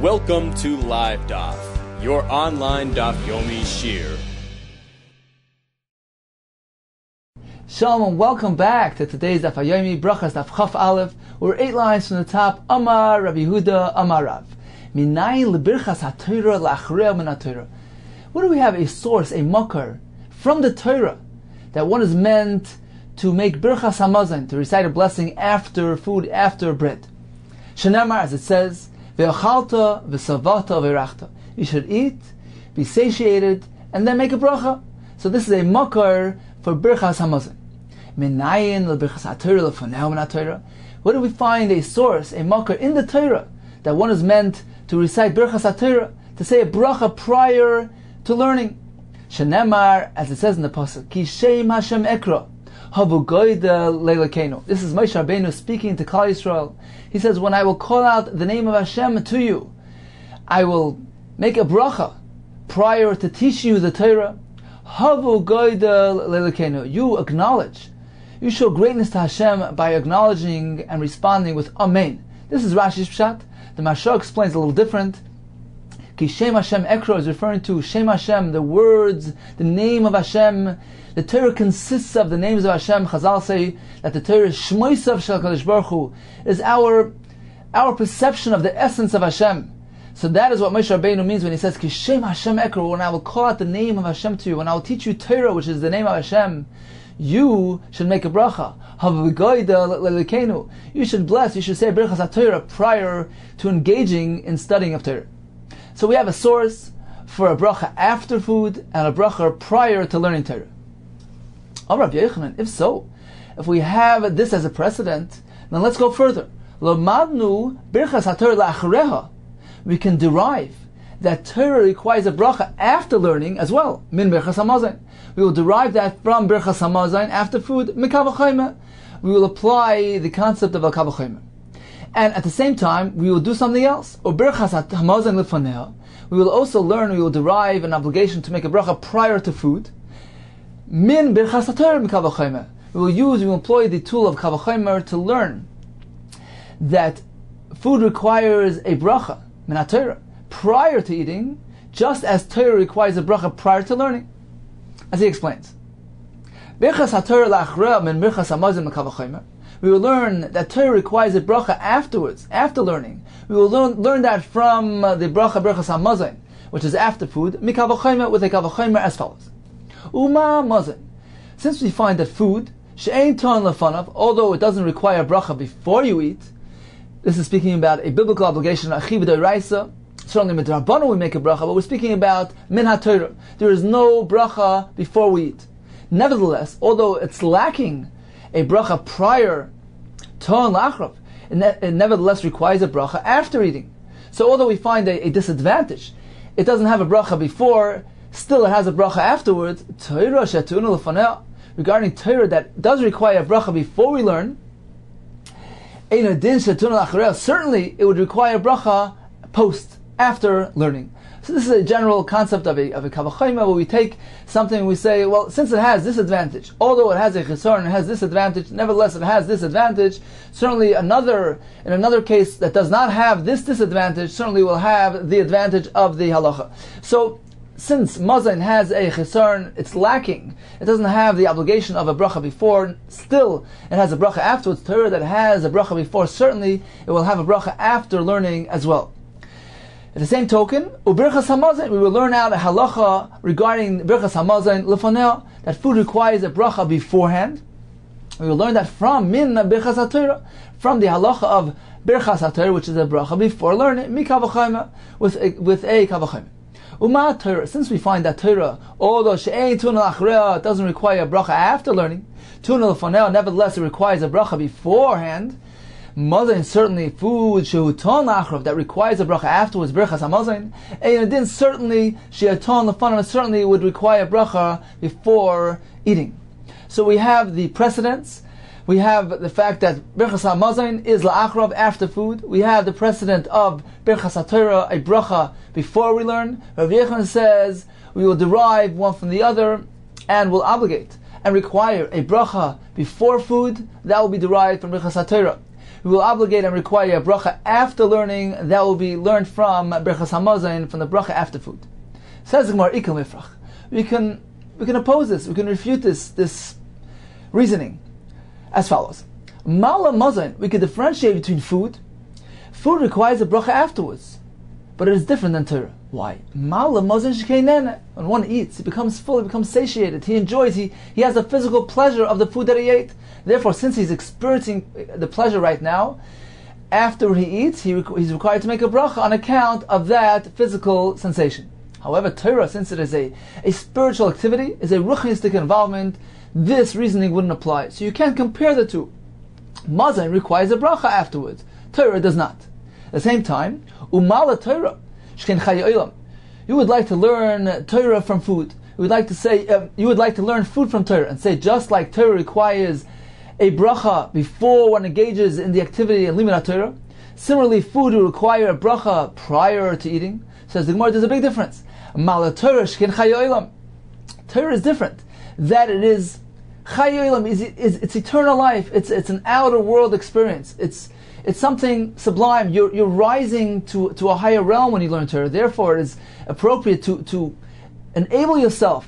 Welcome to LIVEDAF, your online Daf Yomi Shiur. Shalom and welcome back to today's Daf Yomi Brachos, Daf Chaf Aleph. We're 8 lines from the top. Amar Rabbi Yehuda Amar Rav. Minayin lebirchas haTorah la'achreya min haTorah. What do we have? A source, a makar from the Torah that one is meant to make birchas hamazon, to recite a blessing after food, after bread. Shenamar, as it says, ve'ochalta v'savata v'rachta. You should eat, be satiated, and then make a bracha. So this is a makar for birchas hamazon. Minayin lebirchas haTorah lefanei min haTorah. Where do we find a source, a makar in the Torah that one is meant to recite birchas haTorah, to say a bracha prior to learning? Shenemar, as it says in the pasuk, Ki Shem Hashem Ekra, Havu Goida Leilakenu. This is Moshe Rabbeinu speaking to Klal Yisrael. He says, when I will call out the name of Hashem to you, I will make a bracha prior to teaching you the Torah. Havu Goida Leilakenu. You acknowledge, you show greatness to Hashem by acknowledging and responding with Amen. This is Rashi's Pshat. The Mashal explains a little different. Ki Shem Hashem Ekra is referring to Shem Hashem, the words, the name of Hashem. The Torah consists of the names of Hashem. Chazal say that the Torah is Shmoisav Shel Kadosh Baruch Hu, is our perception of the essence of Hashem. So that is what Moshe Rabbeinu means when he says Ki Shem Hashem Ekra. When I will call out the name of Hashem to you, when I will teach you Torah, which is the name of Hashem, you should make a bracha. You should bless, you should say birchas haTorah prior to engaging in studying of Torah. So we have a source for a bracha after food and a bracha prior to learning Torah. Oh, Rabbi Yochanan, if so, if we have this as a precedent, then let's go further. Lomadnu birchas haTorah la'achreha. We can derive that Torah requires a bracha after learning as well. Min birchas hamazon. We will derive that from birchas hamazon after food. Mikal v'chayma. We will apply the concept of a kal v'chayma. And at the same time, we will do something else. Or birchas hamazon lefanei. We will also learn, we will derive an obligation to make a bracha prior to food. Min birchas haTorah mikal v'chayma. We will employ the tool of kal v'chayma to learn that food requires a bracha, min haTorah, prior to eating, just as Torah requires a bracha prior to learning. As he explains. Birchas haTorah la'achreya min birchas hamazon mikal v'chayma. We will learn that Torah requires a bracha afterwards, after learning. We will learn that from the bracha birchas hamazon, which is after food, mikal v'chayma, with a kal v'chayma as follows. Uma mazon. Since we find that food, she'ein ton lefanav, although it doesn't require a bracha before you eat, this is speaking about a biblical obligation, achi b'doraisa. Certainly midrabanan we make a bracha, but we're speaking about min haTorah. There is no bracha before we eat. Nevertheless, although it's lacking a bracha prior ton la'achrav, it nevertheless requires a bracha after eating. So although we find a disadvantage, it doesn't have a bracha before, still it has a bracha afterwards. Torah shetuna lefanei, regarding Torah that does require a bracha before we learn, ein adin shetuna la'achreya, certainly it would require a bracha post, after learning. So this is a general concept of a kal v'chayma, where we take something and we say, well, since it has this advantage, although it has a chesron, it has this advantage, nevertheless it has this advantage, certainly in another case that does not have this disadvantage, certainly will have the advantage of the halacha. So, since mazon has a chesron, it's lacking. It doesn't have the obligation of a bracha before. Still, it has a bracha afterwards. Torah that has a bracha before, certainly it will have a bracha after learning as well. At the same token, ubirchas hamazon, we will learn out a halacha regarding birchas hamazon lefanei, that food requires a bracha beforehand. We will learn that from min birchas haTorah, from the halacha of birchas haTorah, which is a bracha before learning, mikal v'chayma, with a kal v'chayma. Uma Torah, since we find that Torah, although she'ein tuna la'achreya, doesn't require a bracha after learning, tuna lefanei, nevertheless it requires a bracha beforehand. Mazon, certainly food shehuton la'achrav, that requires a bracha afterwards, birchas hamazon. And then certainly shehuton lefanei, certainly would require a bracha before eating. So we have the precedents. We have the fact that birchas hamazon is la'achrav, after food. We have the precedent of birchas haTorah, a bracha before we learn. Rav Yochanan says we will derive one from the other and will obligate and require a bracha before food. That will be derived from birchas haTorah. we will obligate and require a bracha after learning that will be learned from Birchas Hamazon, from the bracha after food. Says the Gemara, Ikal Mifrach. We can oppose this, we can refute this reasoning as follows. Mala Mazon, we can differentiate between food. Food requires a bracha afterwards, but it is different than Torah. Why? Mala Mazon shekeinene. When one eats, he becomes full, he becomes satiated, he enjoys, he has the physical pleasure of the food that he ate. Therefore, since he's experiencing the pleasure right now, after he eats, he's required to make a bracha on account of that physical sensation. However, Torah, since it is a spiritual activity, is a ruchnistic involvement, this reasoning wouldn't apply. So you can't compare the two. Mazon requires a bracha afterwards. Torah does not. At the same time, umala Torah, shken chaye olam. You would like to learn Torah from food. You would like to say, you would like to learn food from Torah, and say just like Torah requires a bracha before one engages in the activity in Limud Torah, similarly food will require a bracha prior to eating. Says the Gemara, there's a big difference. Mala Torah shken chaye olam. Torah is different. That it is chaye olam, it's eternal life. It's an outer world experience. It's something sublime. You're rising to a higher realm when you learn Torah. Therefore, it is appropriate to enable yourself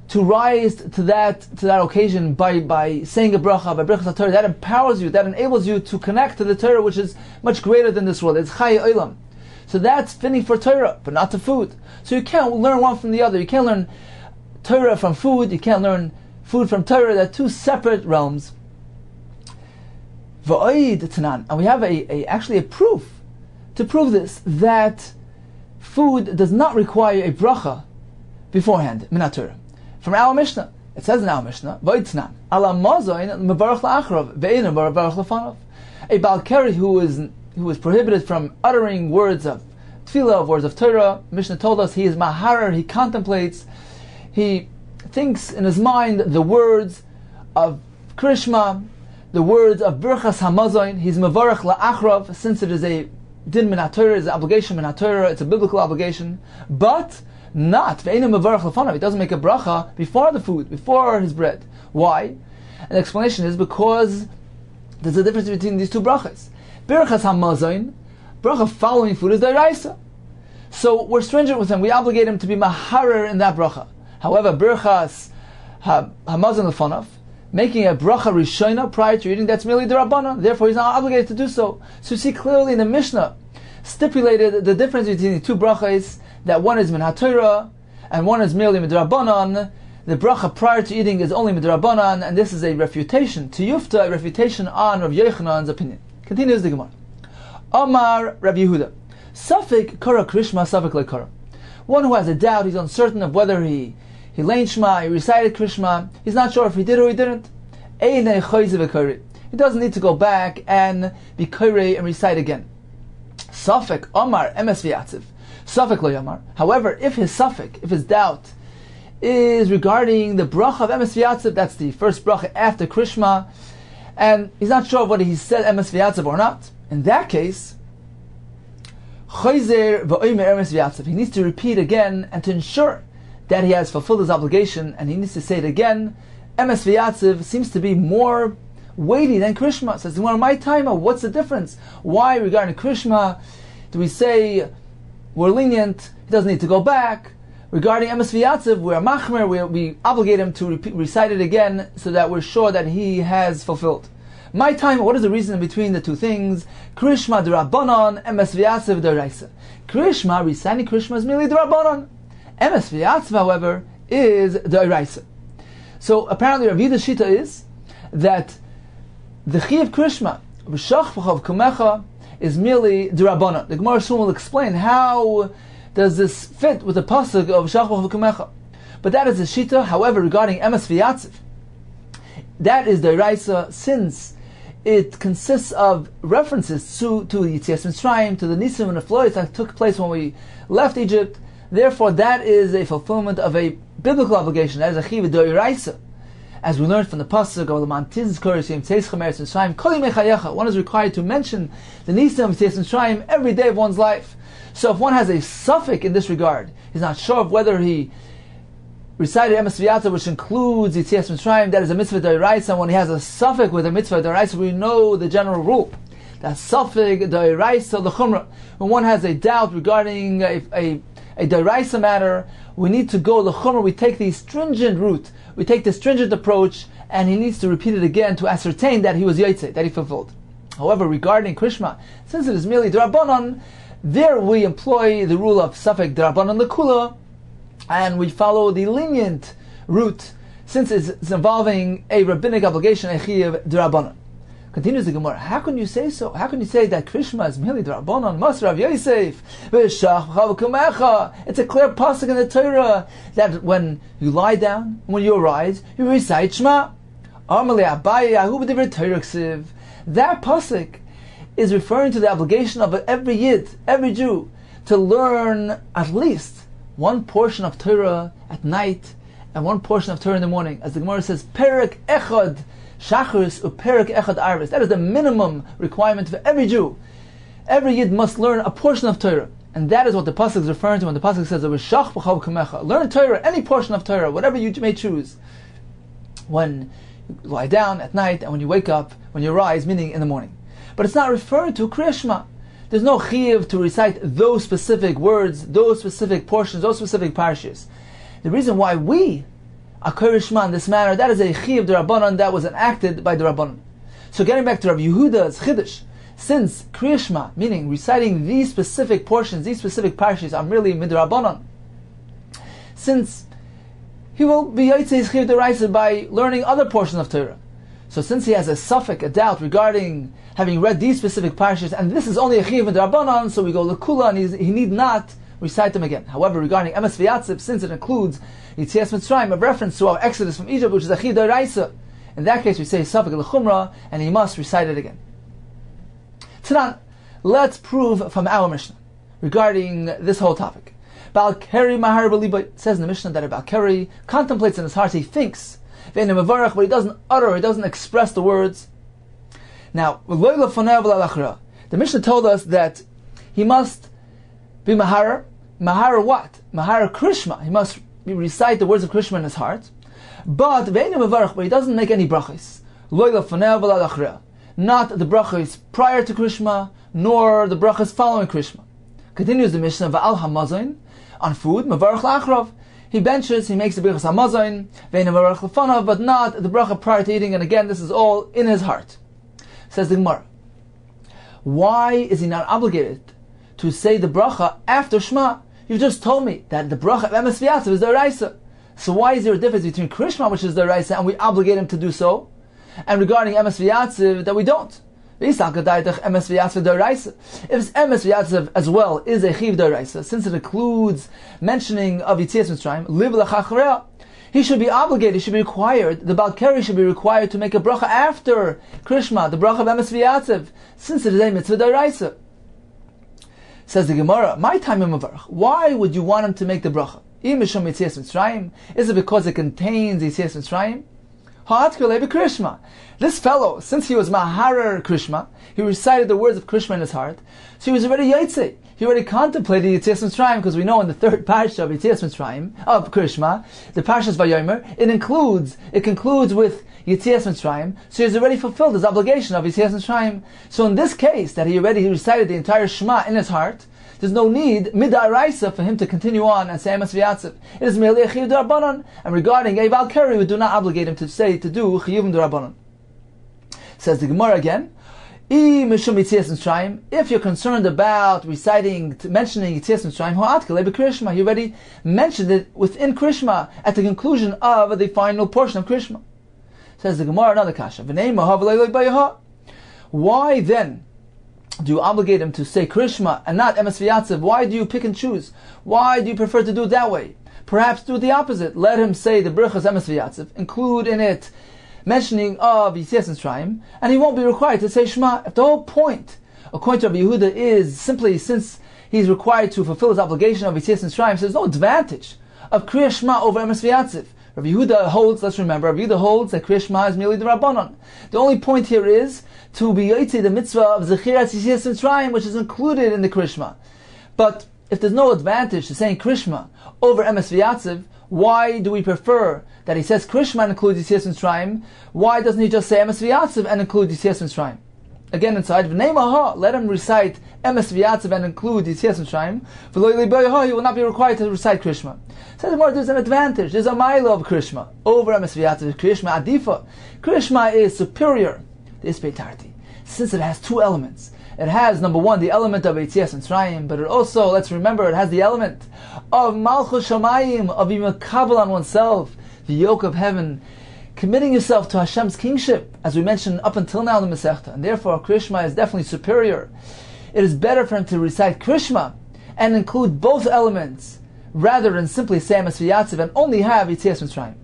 to rise to that occasion by saying a bracha, by Birchas Torah. That empowers you, that enables you to connect to the Torah, which is much greater than this world. It's chaye olam. So that's fitting for Torah, but not to food. So you can't learn one from the other. You can't learn Torah from food. You can't learn food from Torah. They're two separate realms. And we have actually a proof to prove this, that food does not require a bracha beforehand, minat Torah. From our Mishnah, it says in our Mishnah, a Baal Keri who was prohibited from uttering words of tefillah, of words of Torah, Mishnah told us he is maharer, he contemplates, he thinks in his mind the words of Krishma, the words of Birchas Hamazon. He's mevarach la'achrav, since it is a din min HaTorah, it's an obligation min HaTorah, it's a biblical obligation, but not ve'einu mevarach lefanav. He doesn't make a bracha before the food, before his bread. Why? And the explanation is because there's a difference between these two brachas. Birchas Hamazon, bracha following food, is deraisa. So we're stringent with him. We obligate him to be maharer in that bracha. However, Birchas Hamazon lefanav, making a bracha rishona prior to eating, that's merely derabbanan. Therefore, he's not obligated to do so. So you see clearly in the Mishnah stipulated the difference between the two brachas, that one is min HaTorah and one is merely midrabbanan. The bracha prior to eating is only midrabbanan, and this is a refutation to Yufta, a refutation on Rav Yochanan's opinion. Continues the Gemara. Amar Rav Yehuda, Safek kara Krishma, Safek lekara. One who has a doubt, he's uncertain of whether he learned Shema, he recited Krishma, he's not sure if he did or he didn't. He doesn't need to go back and be kairei and recite again. Safek Amar Emes V'Yatziv, Safek Lo Yamar. However, if his doubt is regarding the bracha of Emes V'Yatziv, that's the first bracha after Krishma, and he's not sure whether he said Emes V'Yatziv or not, in that case, Chayzer V'Omer Emes V'Yatziv, he needs to repeat again and to ensure that he has fulfilled his obligation, and he needs to say it again. Emes V'Yatziv seems to be more weighty than Krishma. Says, well, my timer, what's the difference? Why regarding Krishma do we say we're lenient, he doesn't need to go back? Regarding Emes V'Yatziv, we're machmer, we obligate him to recite it again so that we're sure that he has fulfilled. My time, what is the reason between the two things? Krishma d'Rabbanan, Emes V'Yatziv d'Oraisa. Krishma, reciting Krishma is merely d'Rabbanan. Emes V'Yatziv, however, is d'Oraisa. So apparently Rav Yehuda's shita is that the chi of Krishma, B'shachvachav Kumecha, is merely d'Rabbanan. The Gemara soon will explain how does this fit with the pasuk of B'shachvachav Kumecha. But that is the shita. However, regarding Emes V'Yatziv, that is d'Oraisa, since it consists of references to Yitzias Mitzrayim, to the Nisim and the Floys that took place when we left Egypt. Therefore, that is a fulfillment of a biblical obligation. That is a chiv d'oraisa, as we learned from the pasuk of L'man tizkor Yisrael Tzeischem Eretz Mitzrayim Kol Yimei Chayecha. One is required to mention the Nisim of Yitzias Mitzrayim every day of one's life. So, if one has a suffix in this regard, he's not sure of whether he recited Emes V'Yatziv, which includes Yitzias Mitzrayim, that is a mitzvah d'oraisa. When he has a suffix with a mitzvah d'oraisa, we know the general rule that suffix d'oraisa l'chumra. When one has a doubt regarding a d'oraisa matter, we need to go l'chumra. We take the stringent route. We take the stringent approach, and he needs to repeat it again to ascertain that he was yaitze, that he fulfilled. However, regarding Krishma, since it is merely d'Rabbanan, there we employ the rule of suffix d'Rabbanan l'kula, and we follow the lenient route, since it's involving a rabbinic obligation, a chiyuv d'Rabbanan. Continues the Gemara. How can you say so? How can you say that Krishma is merely d'Rabbanan? Masrav Yosef, v'shach v'chav. It's a clear pasuk in the Torah that when you lie down, when you arise, you recite Shema. That pasuk is referring to the obligation of every Yid, every Jew, to learn at least one portion of Torah at night and one portion of Torah in the morning. As the Gemara says, Perek Echad Shachris uPerek Echad Arvis. That is the minimum requirement for every Jew. Every Yid must learn a portion of Torah. And that is what the pasuk is referring to when the pasuk says, learn Torah, any portion of Torah, whatever you may choose. When you lie down at night and when you wake up, when you rise, meaning in the morning. But it's not referring to Krishma. There's no chiyuv to recite those specific words, those specific portions, those specific parshas. The reason why we are Krishma in this manner, that is a chiyuv d'Rabbanan that was enacted by the Rabbanan. So getting back to Rabbi Yehuda's chiddush, since Krishma, meaning reciting these specific portions, these specific parshas, are merely midrabbanan, since he will be Yaitse Chiyuv D'Oraisa by learning other portions of Torah. So since he has a suffix, a doubt regarding having read these specific parshas, and this is only a Chiyuv D'Rabbanan, so we go L'Kula, and he need not recite them again. However, regarding Emes V'Yatzib, since it includes Yitzias Mitzrayim, a reference to our exodus from Egypt, which is a Chiyuv D'Oraisa, in that case we say suffix L'Chumra, and he must recite it again. Tanan, let's prove from our Mishnah regarding this whole topic. Baal Keri Mahar B'Liba says in the Mishnah that a Baal Keri contemplates in his heart, he thinks, but he doesn't utter, he doesn't express the words. Now, the Mishnah told us that he must be Mahar. Mahar what? Mahar Krishma. He must recite the words of Krishma in his heart. But he doesn't make any brachos. Not the brachos prior to Krishma, nor the brachos following Krishma. Continues the Mishnah, Va'al HaMazon, on food, Mavarach La'achrav. He benches, he makes the brachas HaMazon, Ve'ena Mavarach L'fanav, but not the bracha prior to eating, and again, this is all in his heart. Says the Gemara, why is he not obligated to say the bracha after Shema? You just told me that the bracha of Emes V'Yatzib is the Oraisa. So why is there a difference between Krishma, which is the Oraisa, and we obligate him to do so, and regarding Emes V'Yatzib, that we don't? If Emes V'Yatzib as well is a Chiv D'Oraisa, since it includes mentioning of Yitzias Mitzrayim, Liv L'Chachrea, he should be obligated, he should be required, the Baal Keri should be required to make a bracha after Krishma, the bracha of Emes V'Yatzib, since it is a Mitzvah D'Oraisa. Says the Gemara, my time in Mavarach, why would you want him to make the bracha? Is it because it contains Yitzias Mitzrayim? Krishma. This fellow, since he was Maharer Krishma, he recited the words of Krishma in his heart, so he was already Yaitse. He already contemplated Yitzias Mitzrayim, because we know in the third parsha of Yitzias Mitzrayim, of Krishma, the parshas Vayomer, it concludes with Yitzias Mitzrayim, so he's already fulfilled his obligation of Yitzias Mitzrayim. So in this case, that he recited the entire Shema in his heart, there's no need, mid'araisa, for him to continue on and say Emes V'Yatzib. It is merely a Chiyuv D'Rabbanan. And regarding a Baal Keri, we do not obligate him to do Chiyuv D'Rabbanan. Says the Gemara again, if you're concerned about mentioning Yitzias Mitzrayim, he already mentioned it within Krishma, at the conclusion of the final portion of Krishma. Says the Gemara, another kasha. Why then do you obligate him to say Krishma and not Emes V'Yatzib? Why do you pick and choose? Why do you prefer to do it that way? Perhaps do the opposite. Let him say the brachas Emes V'Yatzib, include in it mentioning of Yitzias Mitzrayim, and he won't be required to say Shema. If the whole point, according to Rabbi Yehuda, is simply since he's required to fulfill his obligation of Yitzias Mitzrayim, so there's no advantage of Kriya Shema over Emes V'Yatzib. Rabbi Yehuda holds, let's remember, Rabbi Yehuda holds that Kriya Shema is merely the Rabbanon. The only point here is to be Yaitse, the mitzvah of Zechiras Yitzias Mitzrayim, which is included in the Kriya Shema. But if there's no advantage to saying Kriya Shema over Emes V'Yatzib, why do we prefer that he says Krishma and includes Yitzias Mitzrayim? Why doesn't he just say Emes V'Yatzib and include Yitzias Mitzrayim? again inside, let him recite Emes V'Yatzav and include Yitzias Mitzrayim. He will not be required to recite Krishma. Says more, there's an advantage. There's a mile of Krishma over Emes V'Yatzav. Krishma Adifa. Krishma is superior to Ispeitarti, since it has two elements. It has, number one, the element of Yitzias Mitzrayim, but it also, let's remember, it has the element of Malchus Shamayim, of being makabel on oneself, the yoke of heaven, committing yourself to Hashem's kingship, as we mentioned up until now in the Masechta, and therefore Krishma is definitely superior. It is better for him to recite Krishma and include both elements, rather than simply say Emes V'Yatzav and only have Yitzias Mitzrayim.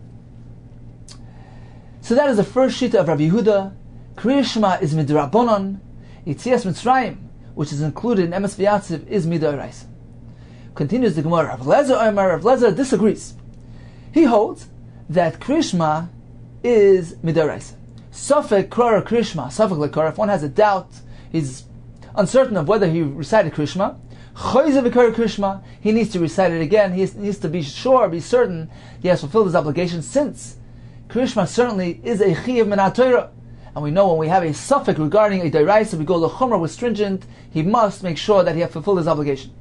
So that is the first shita of Rabbi Yehuda. Krishma is midrabanan. Yitzias Mitzrayim, which is included in Emes V'Yatzav, is midoraisa. Continues the Gemara. Rav Lezer disagrees. He holds that Krishma is midoraisa. Safek krara Krishma, safek lekara. If one has a doubt, he's uncertain of whether he recited Krishma. Choyze v'kara Krishma. He needs to recite it again. He needs to be sure, be certain he has fulfilled his obligation, since Krishma certainly is a chiyuv min haTorah. And we know when we have a safek regarding a deraisa, we go l'chumrah with stringent. He must make sure that he has fulfilled his obligation.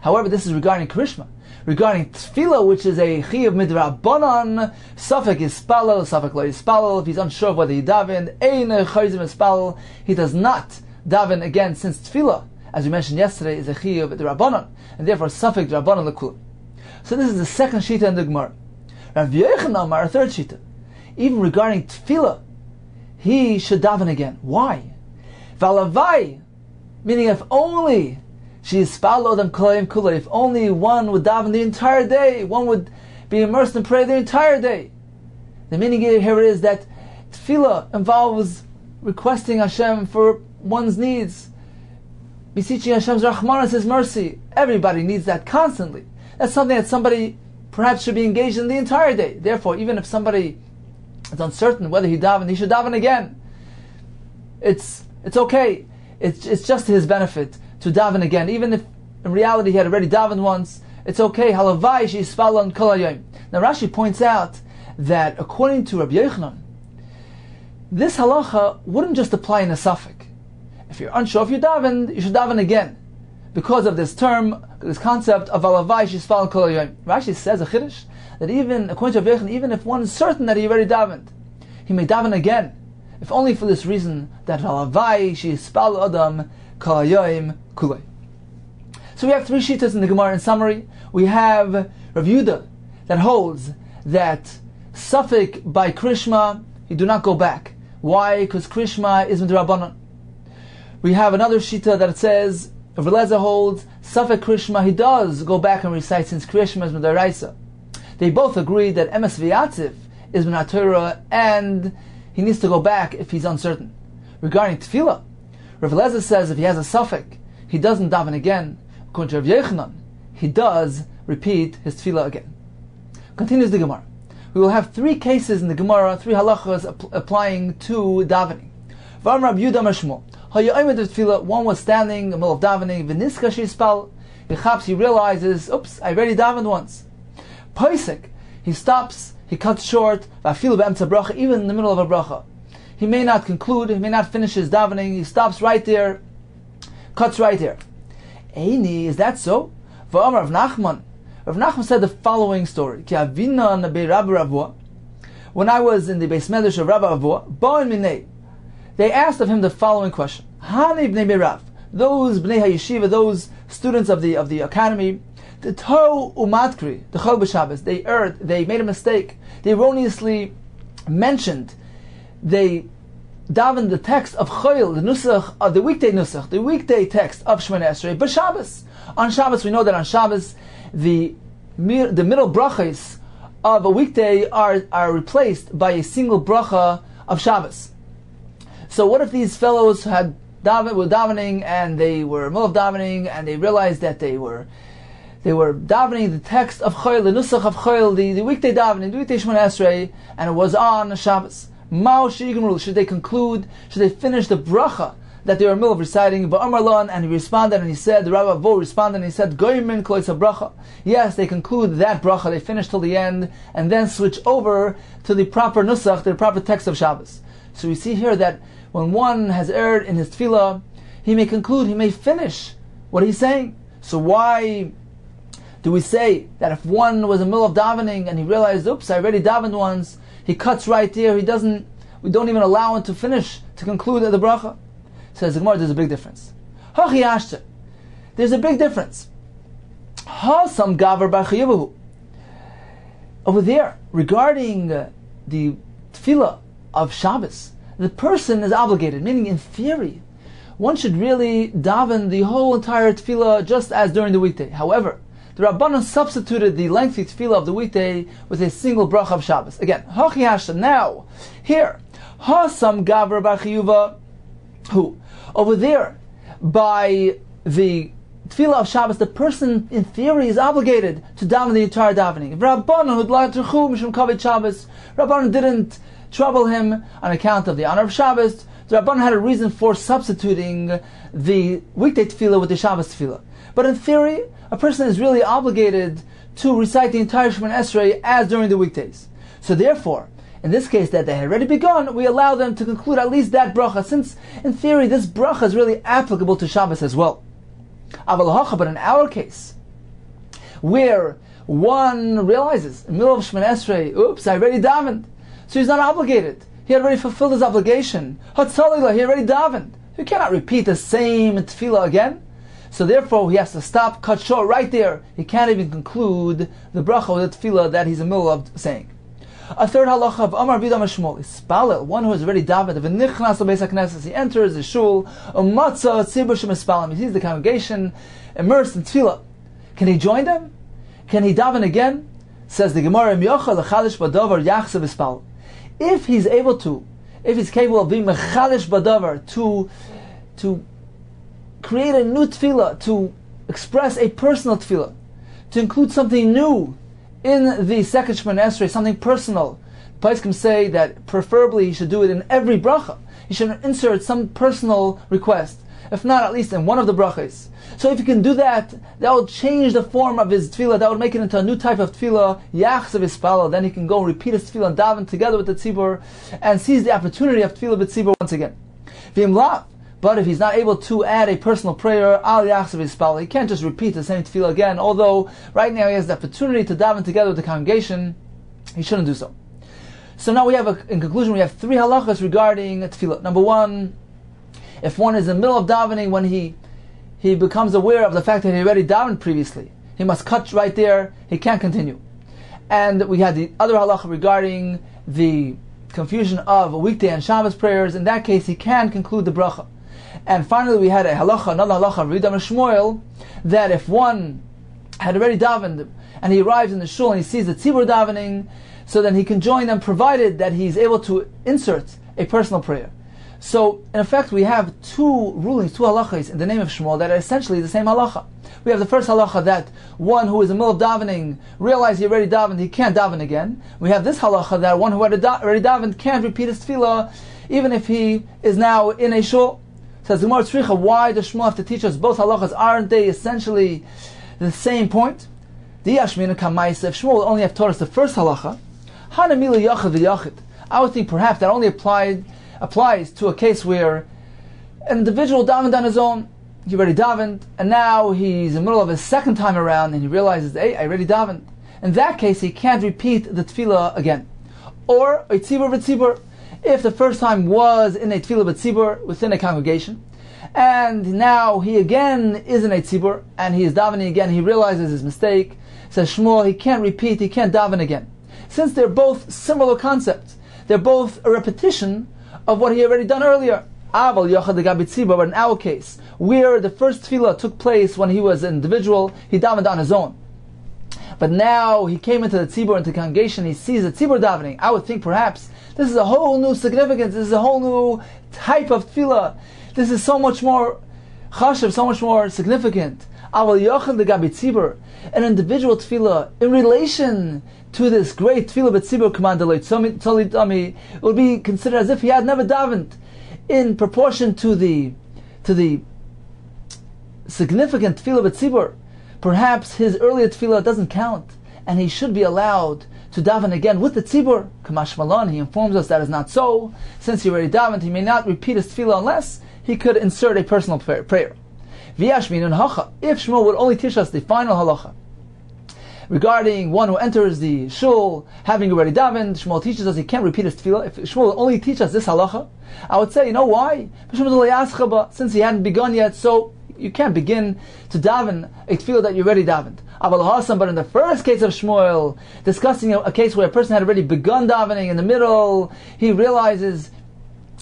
However, this is regarding Krishma. Regarding tefillah, which is a chiyuv midrabanan, safek yispalel, safek lo yispalel. If he's unsure of whether he daven, ein chayzim yispalel, he does not daven again, since tefillah, as we mentioned yesterday, is a chiyuv midrabanan, and therefore safek drabanan l'kulam. So this is the second shita in the Gemara. Rav Yochanan Amar, a third shita. Even regarding tefillah, he should daven again. Why? Valavai, meaning if only she is them kolayim kula, if only one would daven the entire day, one would be immersed in prayer the entire day. The meaning here is that tefillah involves requesting Hashem for one's needs, beseeching Hashem's rachmanas, His mercy. Everybody needs that constantly. That's something that somebody perhaps should be engaged in the entire day. Therefore, even if somebody is uncertain whether he daven, he should daven again. It's okay. It's just to his benefit to daven again, even if in reality he had already davened once. It's okay. Halavai sheyispalon kol hayom. Now Rashi points out that according to Rabbi Yochanan, this halacha wouldn't just apply in a suffix. If you're unsure if you daven, you should daven again, because of this term, this concept of halavai sheyispalon kol hayom. Rashi says a chiddush that even according to Rabbi Yochanan, even if one is certain that he already davened, he may daven again, if only for this reason, that halavai sheyispal adam kol hayom kulei. So we have three shitas in the Gemara. In summary, we have Rav Yehuda that holds that safek by Krishma, you do not go back. Why? Because Krishma is midrabanan. We have another shita that says Rav Lezer holds safek Krishma, he does go back and recite, since Krishma is midoraisa. They both agree that Emes V'Yatzav is min haTorah, and he needs to go back if he's uncertain. Regarding tefillah, Rav Lezer says if he has a safek, he doesn't daven again. According to Rav Yochanan, he does repeat his tefillah again. Continues the Gemara. We will have three cases in the Gemara, three halachas applying to davening. Vam Rabbi Yehuda Mashmo. One was standing in the middle of davening. V'niska sheyispal. He realizes, oops, I already davened once. Poisek, he stops, he cuts short, even in the middle of a bracha. He may not conclude, he may not finish his davening, he stops right there, cuts right there. Eini, is that so? Rav Nachman said the following story. When I was in the Beis Medrash of Rabbi Avua, they asked of him the following question. Hani bnei Merav, those bnei hayeshiva, those students of the academy, the Torah umatkri, the Chol b'Shabbos, they erred, they made a mistake. They erroneously mentioned, they davened the text of Chol, the nusach of the weekday nusach, the weekday text of Shemona Esrei, b'Shabbos. On Shabbos, we know that on Shabbos, the middle brachos of a weekday are replaced by a single bracha of Shabbos. So what if these fellows were davening, and they were in the middle of davening, and they realized that they were davening the text of Chol, the nusach of Chol, the weekday davening, the weekday Shemona Esrei, and it was on Shabbos. Mao Shigimru, should they conclude, should they finish the bracha that they were in the middle of reciting? And he responded, and he said, the Rabbi Vo responded, and he said, Goyim kloisa bracha. Yes, they conclude that bracha, they finish till the end, and then switch over to the proper nusach, the proper text of Shabbos. So we see here that when one has erred in his tefillah, he may conclude, he may finish what he's saying. So why do we say that if one was in the middle of davening and he realized, oops, I already davened once, he cuts right there, we don't even allow him to finish, to conclude the bracha? Says the Gemara, there's a big difference. There's a big difference. Over there, regarding the tefillah of Shabbos, the person is obligated, meaning in theory, one should really daven the whole entire tefillah just as during the weekday. However, the Rabbanan substituted the lengthy tefillah of the weekday with a single bracha of Shabbos. Again, now, here, Hasam Gavar Bar Chiyuva, who? Over there, by the tefillah of Shabbos, the person in theory is obligated to daven the entire davening. Rabbanan didn't trouble him on account of the honor of Shabbos. The Rabbanan had a reason for substituting the weekday tefillah with the Shabbos tefillah. But in theory, a person is really obligated to recite the entire Shemoneh Esrei as during the weekdays. So therefore, in this case that they had already begun, we allow them to conclude at least that bracha, since in theory this bracha is really applicable to Shabbos as well. But in our case, where one realizes in the middle of Shemoneh Esrei, oops, I already davened, so he's not obligated. He had already fulfilled his obligation. Hatzalila, he already davened. He cannot repeat the same tefillah again. So therefore, he has to stop, cut short right there. He can't even conclude the bracha with the tefillah that he's in the middle of saying. A third halacha of Amar Bidam Shmuel is Spalel, one who has already davened. V'nichnas l'beis hakneses, he enters the shul. Umatza tzibur shemispalim, he sees the congregation immersed in tefillah. Can he join them? Can he daven again? Says the Gemara, Im yochel l'chalish badavar yachsev ispal. If he's able to, if he's capable of being mechalish badavar, to create a new tefillah, to express a personal tefillah, to include something new in the second Shemoneh Esrei, something personal. Poskim say that preferably he should do it in every bracha. He should insert some personal request, if not at least in one of the brachas. So if he can do that, that will change the form of his tefillah, that would make it into a new type of tefillah, yachsev ispala, then he can go and repeat his tefillah and daven together with the tzibur, and seize the opportunity of tefillah b'tzibur once again. But if he's not able to add a personal prayer, al yachsev ispala, he can't just repeat the same tefillah again, although right now he has the opportunity to daven together with the congregation, he shouldn't do so. So now we have, in conclusion, we have three halachas regarding tefillah. Number one, if one is in the middle of davening, when he becomes aware of the fact that he already davened previously, he must cut right there, he can't continue. And we had the other halacha regarding the confusion of weekday and Shabbos prayers. In that case, he can conclude the bracha. And finally, we had another halacha of Ridam Shmuel, that if one had already davened and he arrives in the shul and he sees the tzibur davening, so then he can join them, provided that he's able to insert a personal prayer. So, in effect, we have two rulings, two halachas in the name of Shmuel that are essentially the same halacha. We have the first halacha that one who is in the middle of davening realizes he already davened, he can't daven again. We have this halacha that one who already davened can't repeat his tefillah even if he is now in a shul. Says the Gemara Tzricha, why does Shmuel have to teach us both halachas? Aren't they essentially the same point? If Shmuel would only have taught us the first halacha, I would think perhaps that only applies to a case where an individual davened on his own, he already davened, and now he's in the middle of his second time around and he realizes, hey, I already davened. In that case, he can't repeat the tefillah again. Or a tzibur v'tzibur, if the first time was in a tefillah b'tzibur within a congregation, and now he again is in a tzibur, and he is davening again, he realizes his mistake, says Shmuel, he can't repeat, he can't daven again. Since they're both similar concepts, they're both a repetition of what he already done earlier. But in our case, where the first tefillah took place when he was an individual, he davened on his own. But now he came into the tzibur, into the congregation, he sees the tzibur davening. I would think perhaps this is a whole new significance, this is a whole new type of tefillah. This is so much more chashav, so much more significant. An individual tefillah in relation to this great tefillah b'tzibur command, it would be considered as if he had never davened. In proportion to the significant tefillah b'tzibur, perhaps his earlier tefillah doesn't count, and he should be allowed to daven again with the tzibur. Kamash Malon, he informs us that is not so. Since he already davened, he may not repeat his tefillah unless he could insert a personal prayer. V'yashmin hacha, if Shmuel would only teach us the final halacha regarding one who enters the shul having already davened, Shmuel teaches us he can't repeat his tefillah. If Shmuel would only teach us this halacha, I would say, you know why? Since he hadn't begun yet, so you can't begin to daven a tefillah that you already davened. But in the first case of Shmuel, discussing a case where a person had already begun davening, in the middle, he realizes,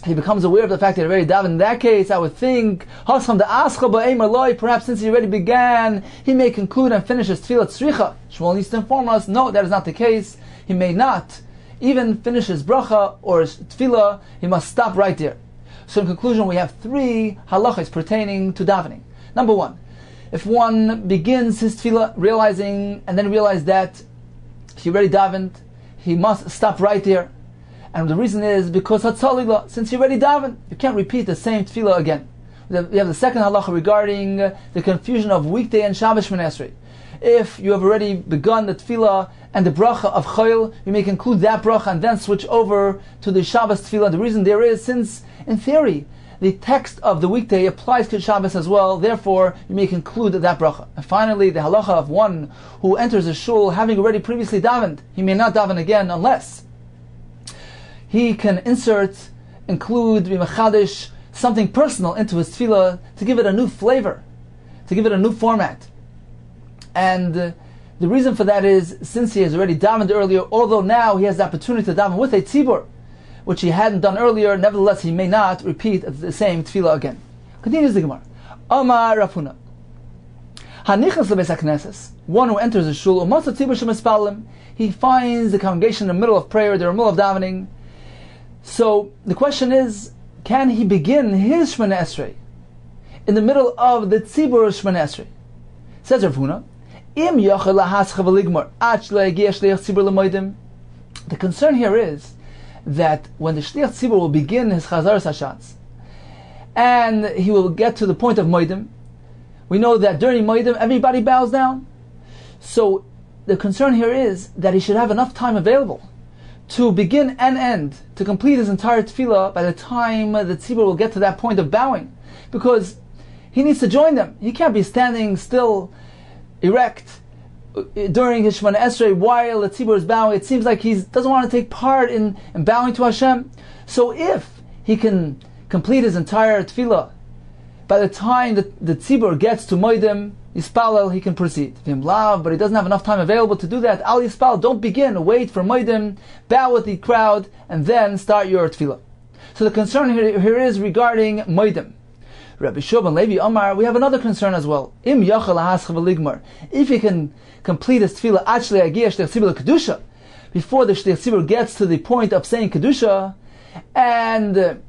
he becomes aware of the fact that he already davened. In that case, I would think, perhaps since he already began, he may conclude and finish his tefillah tzricha. Shmuel needs to inform us, no, that is not the case. He may not even finish his bracha or his tefillah, he must stop right there. So in conclusion, we have 3 halachas pertaining to davening. Number 1, if one begins his tefillah realizing and then realize that he already davened, he must stop right there. And the reason is because hatzalila, since you already davened, you can't repeat the same tefillah again. We have the second halacha regarding the confusion of weekday and Shabbos Shmoneh Esrei. If you have already begun the tefillah and the bracha of chayil, you may conclude that bracha and then switch over to the Shabbos tefillah. The reason there is, since in theory the text of the weekday applies to Shabbos as well, therefore you may conclude that bracha. And finally, the halacha of one who enters a shul having already previously davened, he may not daven again unless he can include b'machadish, something personal into his tefillah to give it a new flavor, to give it a new format. And the reason for that is, since he has already davened earlier, although now he has the opportunity to daven with a tzibur, which he hadn't done earlier, nevertheless he may not repeat the same tefillah again. Continues the Gemara. Amar Rav Huna. Hanichas lebeis hakneses, one who enters a shul, u'masa tzibur shemispalim, he finds the congregation in the middle of prayer, they're in the middle of davening. So the question is, can he begin his Shmoneh Esrei in the middle of the tzibur Shmoneh Esrei? Says Rav Huna, Im yachal lahascha v'ligmar ad shle'yagia shliach tzibur l'moedim. The concern here is that when the shliach tzibur will begin his chazaras hashatz and he will get to the point of moedim, we know that during moedim everybody bows down. So the concern here is that he should have enough time available to begin and end, to complete his entire tefillah by the time the tzibur will get to that point of bowing, because he needs to join them. He can't be standing still, erect, during his Shmoneh Esrei while the tzibur is bowing. It seems like he doesn't want to take part in bowing to Hashem. So if he can complete his entire tefillah by the time the tzibur gets to moedim, Yispalel, he can proceed. But he doesn't have enough time available to do that. Al Yispal, don't begin. Wait for moedim, bow with the crowd, and then start your tefillah. So the concern here is regarding moedim. Rabbi Shua ben Levi Omar, we have another concern as well. Im yachal lahascha v'ligmar, if he can complete his tefillah ad shle'yagia shliach tzibur l'kedusha, before the shliach tzibur gets to the point of saying kedusha, and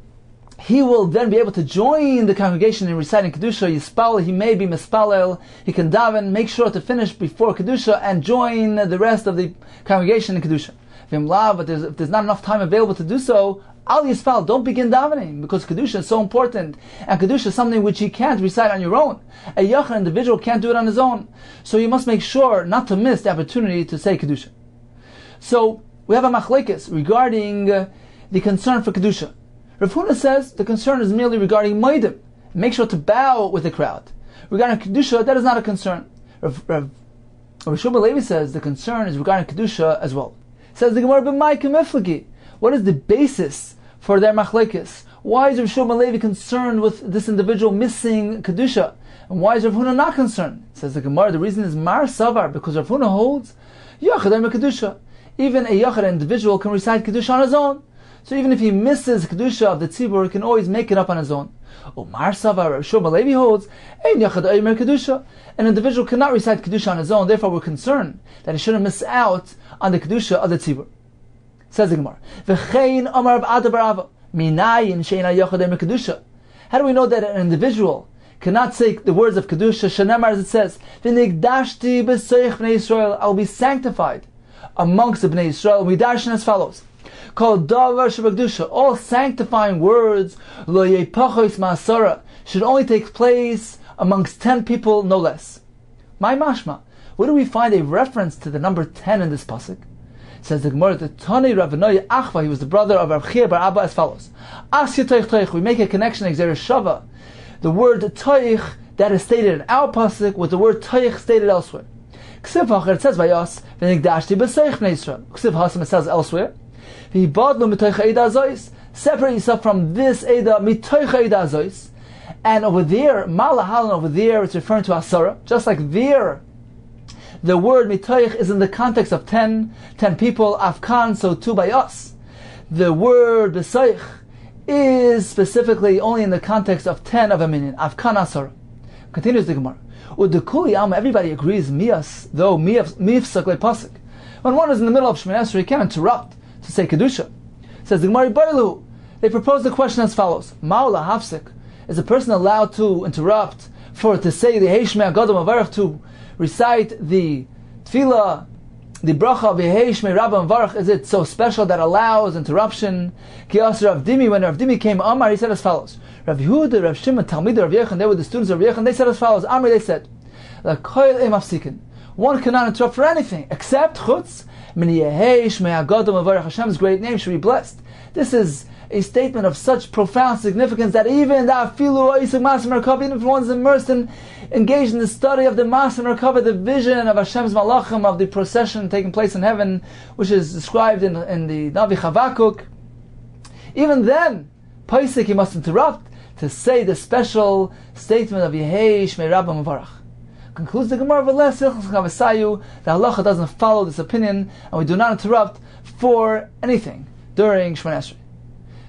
he will then be able to join the congregation in reciting Kedusha, Yispal, he may be Mispalel, he can daven, make sure to finish before Kedusha and join the rest of the congregation in Kedusha. But if there's not enough time available to do so, Al Yispal, don't begin davening, because Kedusha is so important, and Kedusha is something which you can't recite on your own. A Yachar individual can't do it on his own. So you must make sure not to miss the opportunity to say Kedusha. So we have a machlekes regarding the concern for Kedusha. Rav Huna says the concern is merely regarding moedim. Make sure to bow with the crowd. Regarding Kedusha, that is not a concern. Rav Shua ben Levi says the concern is regarding Kedusha as well. Says the Gemara, b'mai k'meflagi. What is the basis for their machlekes? Why is Rav Shua ben Levi concerned with this individual missing Kedusha? And why is Rav Huna not concerned? Says the Gemara, the reason is Mar Savar, because Rav Huna holds Yachad Kedusha. Even a Yachad individual can recite Kedusha on his own. So even if he misses Kedusha of the tzibur, he can always make it up on his own. Mar Savar, Rav Shua ben Levi holds Ein Yachad Omer Kedusha. An individual cannot recite Kedusha on his own, therefore we're concerned that he shouldn't miss out on the Kedusha of the tzibur. Says the Gemara, V'chein Amar B'Ada Barava, Minayin Sheina Yachad Omer Kedusha. How do we know that an individual cannot say the words of Kedusha? Shenemar, as it says, V'nigdashti b'soich b'nei Yisrael, I will be sanctified amongst the b'nei Yisrael. We darshan as follows. Called davar shebakdusha, all sanctifying words, lo yepachois ma'asara, should only take place amongst 10 people, no less. My mashma, where do we find a reference to the number 10 in this pasuk? Says the Gemara, the Tani Rav Noya Achva, he was the brother of Rav Chia bar Abba, as follows. As Yitoich Toich, we make a connection, Exeris Shava, the word Toich that is stated in our pasuk with the word Toich stated elsewhere. Ksiv Hacher, it says by us, V'nigdashti b'seich b'nei Yisrael. Ksiv Hasam, it says elsewhere, V'hibadlu mitoich Eida Zois, separate yourself from this Eida, mitoich Eida Zois. And over there, Malahalan over there, it's referring to Asara, just like there, the word mitoich is in the context of 10 people, Afkan, so too by us. The word b'seich is specifically only in the context of 10 of a minyan, Afkan Asara. Continues the Gemara. Udekuli Alma, everybody agrees, Mias, though Mifsak le Pasuk. When one is in the middle of Shemoneh Esrei, he can't interrupt to say Kedusha. Says the Gemara, Bailu. They propose the question as follows. Ma'ula Hafsik. Is a person allowed to interrupt to say the Heishmei Agadol Mavarach, to recite the Tefillah, the bracha of Yeheishmei Rabba Mavarach? Is it so special that allows interruption? Ki Asher Rav Dimi, when Rav Dimi came Amar, he said as follows. Rav Yehuda, Rav Shimon, Talmid, Rav Yechon, they were the students of Rav Yechon, they said as follows. Amar, they said, one cannot interrupt for anything except Chutz Min Yeheishmei Agadol Mavarach. Hashem's great name should be blessed. This is a statement of such profound significance that even if one is immersed and engaged in the study of the Mas and Merkava, the vision of Hashem's Malachim, of the procession taking place in heaven, which is described in the Navi Chavakuk, even then, Paisik, he must interrupt to say the special statement of Yehei Shmei Rabba Mavarach. Concludes the Gemara, the halacha doesn't follow this opinion, and we do not interrupt for anything during Shemoneh Esrei.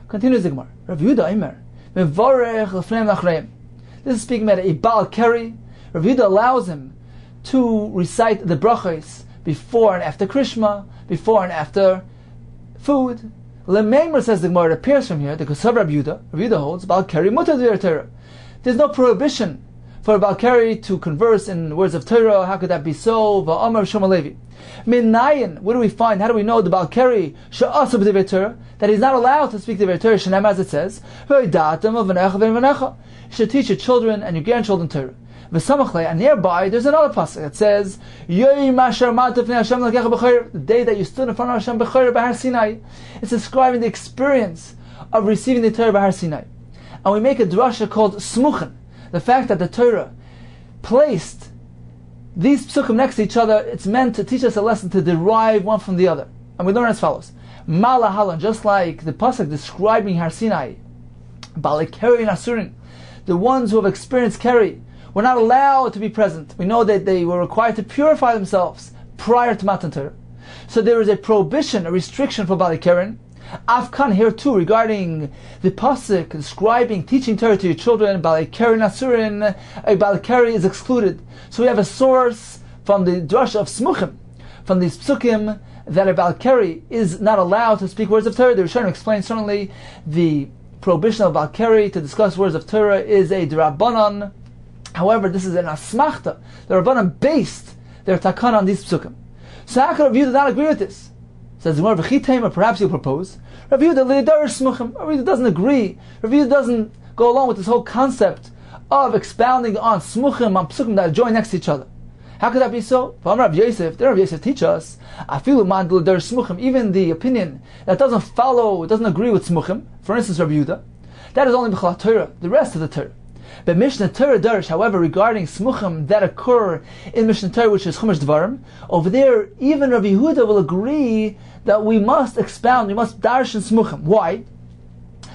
Continues the Gemara. Rav Yehuda Imer, Mevarech l'fneim l'achreim. This is speaking about a Baal Keri. Rav Yehuda allows him to recite the brachos before and after Krishma, before and after food. Lemeimer, says the Gemara, it appears from here, the Kosav Rav Yehuda holds, Baal Keri mutar d'ver Torah. There's no prohibition for a Baal Keri to converse in words of Torah. How could that be so? Va'amar Shlomo Levi. Minayin, what do we find? How do we know the Baal Keri she'asu b'divrei Torah, that he's not allowed to speak divrei Torah? Shenem, as it says, you should teach your children and your grandchildren Torah. And nearby, there's another pasuk that says, the day that you stood in front of Hashem b'chayr b'Har Sinai. It's describing the experience of receiving the Torah b'Har Sinai. And we make a drasha called smuchen, the fact that the Torah placed these psukim next to each other. It's meant to teach us a lesson, to derive one from the other. And we learn as follows. Malahalan, just like the pasuk describing Har Sinai, Balei Keri and Asurin, the ones who have experienced Keri, were not allowed to be present. We know that they were required to purify themselves prior to Matan Torah. So there is a prohibition, a restriction for Balei Keri. Afkan here too, regarding the pasuk describing teaching Torah to your children, Balei Keri and Asurin, a Balei Keri is excluded. So we have a source from the drasha of Smuchim, from these psukim, that a Baal Keri is not allowed to speak words of Torah. The Rishonim explain certainly the prohibition of Baal Keri to discuss words of Torah is a D'Rabbanan. However, this is an Asmachta. The Rabbanan based their takana on these psukim. So how could Rav Yehuda not agree with this? Says the Gemara, V'chitem, or perhaps he'll propose, Rav Yehuda l'darish smuchim. Rav Yehuda doesn't agree. Rav Yehuda doesn't go along with this whole concept of expounding on smuchim, on psukim that join next to each other. How could that be so? Rav Yosef, Rav Yosef teach us, even the opinion that doesn't follow, doesn't agree with smuchim, for instance, Rav Yehuda, that is only b'chol Torah, the rest of the Torah. But Mishnah Torah Darish, however, regarding smuchim that occur in Mishnah Torah, which is Chumash Dvarim, over there, even Rav Yehuda will agree that we must expound, we must darish in smuchim. Why?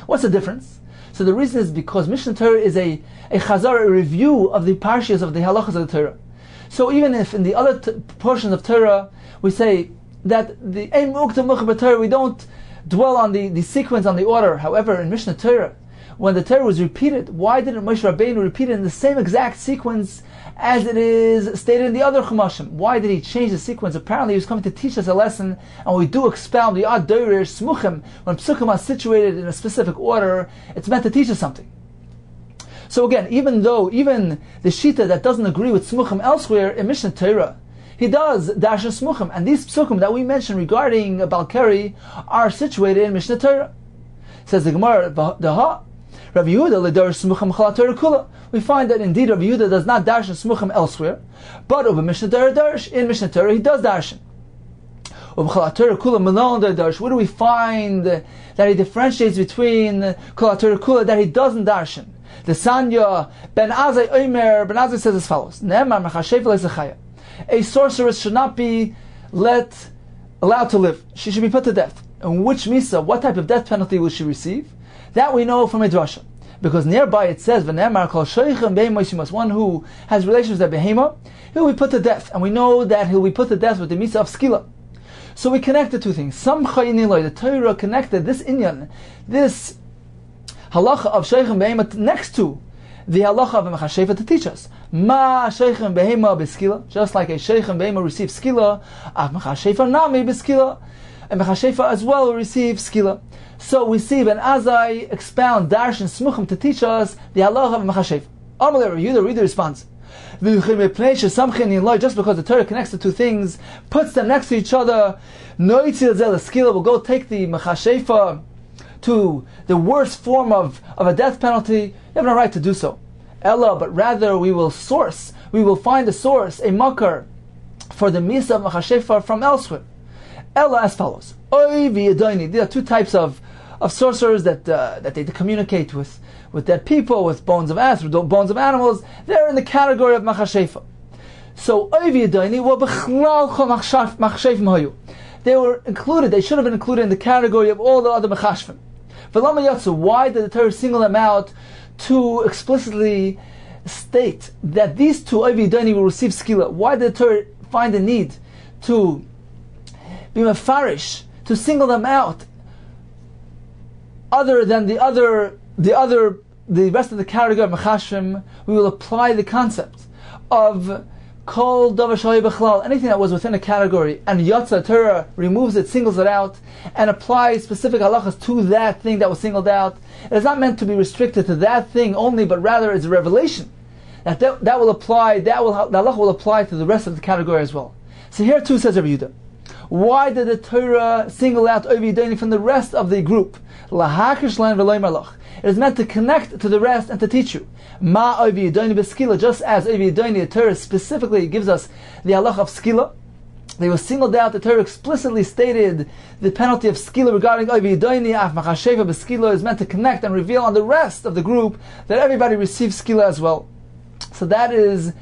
What's the difference? So the reason is because Mishnah Torah is a chazar, a review of the parshas, of the halachas of the Torah. So even if in the other portions of Torah we say that the Ein Mukta Mucha Torah, we don't dwell on the sequence, on the order. However, in Mishnah Torah, when the Torah was repeated, why didn't Moshe Rabbeinu repeat it in the same exact sequence as it is stated in the other Chumashim? Why did he change the sequence? Apparently he was coming to teach us a lesson, and we do expound the Ad Doirish Smuchim. When Psukim are situated in a specific order, it's meant to teach us something. So again, even the Shita that doesn't agree with Smuchim elsewhere, in Mishnah Torah, he does dash and Smuchim. And these Psukim that we mentioned regarding Baal Keri are situated in Mishnah Torah. Says the Gemara, Rav Yehuda l'darish Smuchim chal Torah kula. We find that indeed Rav Yehuda does not dash and Smuchim elsewhere, but over Mishnah Torah darish, in Mishnah Torah he does dash. Where do we find that he differentiates between Kol HaTorah Kula, that he doesn't darshan? The Sanya Ben Azai Omer, Ben Azai says as follows: Ne'emar mechashefa le'zechaya. A sorceress should not be allowed to live. She should be put to death. And which misa, what type of death penalty will she receive? That we know from a drasha, because nearby it says V'ne'emar kol sheichem be'imoisimus, one who has relations with behema, he will be put to death, and we know that he will be put to death with the misa of skila. So we connected two things. Some chayiniloi, the Torah connected this inyan, this halacha of sheichem behema next to the halacha of mechashefa to teach us. Ma sheichem behema b'skila, just like a sheichem behema receives skila, av mechashefa nami b'skila, and mechashefa as well will receive skila. So we see Ben Azai expound darshan smuchim to teach us the halacha of mechashefa. Amalei Yehuda, read the response. Just because the Torah connects the two things, puts them next to each other, will go take the mechashefa to the worst form of a death penalty. You have no right to do so. Ella, but rather we will find a source, a makar, for the misa of mechashefa from elsewhere. Ella as follows. There are two types of sorcerers that they communicate with dead people, with bones of ass, with bones of animals. They're in the category of machashefah. So they were included, they should have been included in the category of all the other machashfim. Why did the Torah single them out to explicitly state that these two Oivi Yedoni will receive skila? Why did the Torah find the need to be mefarish, to single them out, other than the rest of the category of machashim? We will apply the concept of kol davar shayi b'chlal, anything that was within a category, and Yatza Torah removes it, singles it out, and applies specific halachas to that thing that was singled out. It is not meant to be restricted to that thing only, but rather it's a revelation that will apply. The halacha will apply to the rest of the category as well. So here too says Rabbi Yehuda, why did the Torah single out Oivi Yedoni from the rest of the group? It is meant to connect to the rest and to teach you. Ma Oivi Yedoni b'skila, just as Oivi Yedoni, the Torah specifically gives us the halacha of skila. They were singled out. The Torah explicitly stated the penalty of skila regarding Oivi Yedoni. Af machashefa b'skila is meant to connect and reveal on the rest of the group that everybody receives skila as well. So that is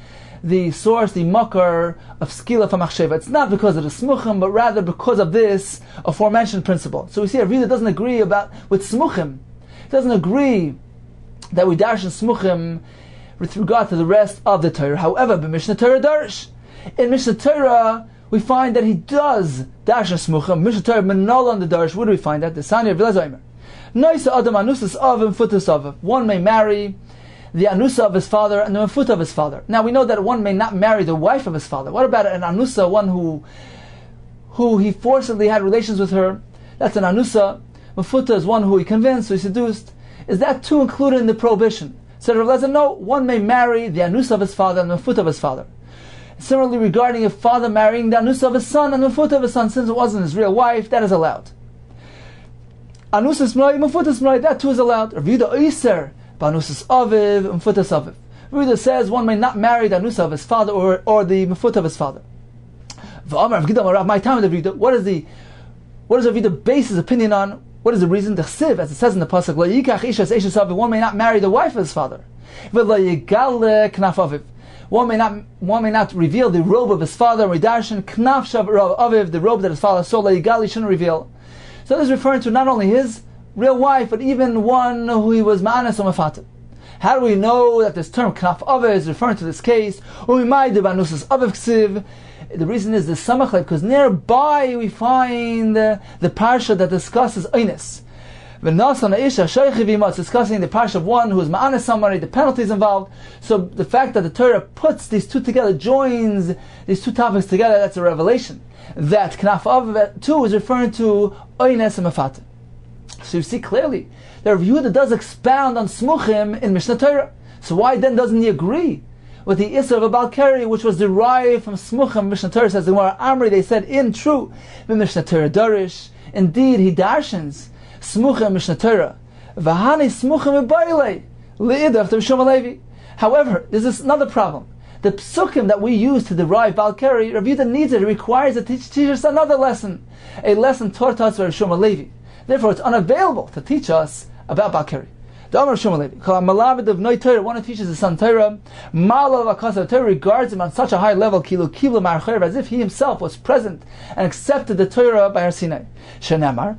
the source, the makar of skila from machsheva. It's not because of the smuchim, but rather because of this aforementioned principle. So we see Ravina doesn't agree with smuchim. He doesn't agree that we darshan smuchim with regard to the rest of the Torah. However, in Mishnah Torah darsh, in Mishnah Torah we find that he does darshan smuchim. Mishnah Torah menol on the darsh. Where do we find that? The Sani of Vilazaymer. Noisa adam anusas avim futus avav. One may marry the anusa of his father and the mefut of his father. Now we know that one may not marry the wife of his father. What about an anusa, one who he forcibly had relations with her? That's an anusa. Mefuta is one who he convinced, who he seduced. Is that too included in the prohibition? So Rav Lezer, no, one may marry the anusa of his father and the mefut of his father. Similarly, regarding a father marrying the anusa of his son and the mefut of his son, since it wasn't his real wife, that is allowed. Anusa smroi, mefut smroi, that too is allowed. Rav Yehuda oiser Banusas aviv and futas aviv. Ruda says one may not marry the anusa of his father or the mefut of his father. My time of the what does Rav Yehuda base his opinion on? What is the reason? The chsiv, as it says in the pasuk, one may not marry the wife of his father. One may not reveal the robe of his father. Ridarshan knaf shav aviv, the robe that his father saw. He shouldn't reveal. So this is referring to not only his real wife, but even one who he was ma'anas or mafatim. How do we know that this term knaf aviv is referring to this case? The reason is the samach, because nearby we find the parsha that discusses oines. It's discussing the parsha of one who is ma'anas somebody, the penalties involved. So the fact that the Torah puts these two together, joins these two topics together, that's a revelation. That knaf aviv too is referring to oines and mafatim. So you see clearly that Rav Yehuda does expound on smuchim in Mishnah Torah. So why then doesn't he agree with the Isser of a Balkari, which was derived from smuchim? Mishnah Torah says the Gemara Amri, they said in true in Mishnah Torah Darish. Indeed, he darshans smuchim Mishnah Torah. V'hani smuchim ebayle li'idach to Rishon Levi. However, there's another problem. The psukim that we use to derive Bal Keri, Rav Yehuda needs it. It requires to teach us another lesson, a lesson taught to us by Rav Shlomo Levi. Therefore, it's unavailable to teach us about Bal Keri. The Amar Shlomo Levi, one who teaches his son Torah, Torah regards him on such a high level, as if he himself was present and accepted the Torah by Har Sinai. Shenamar,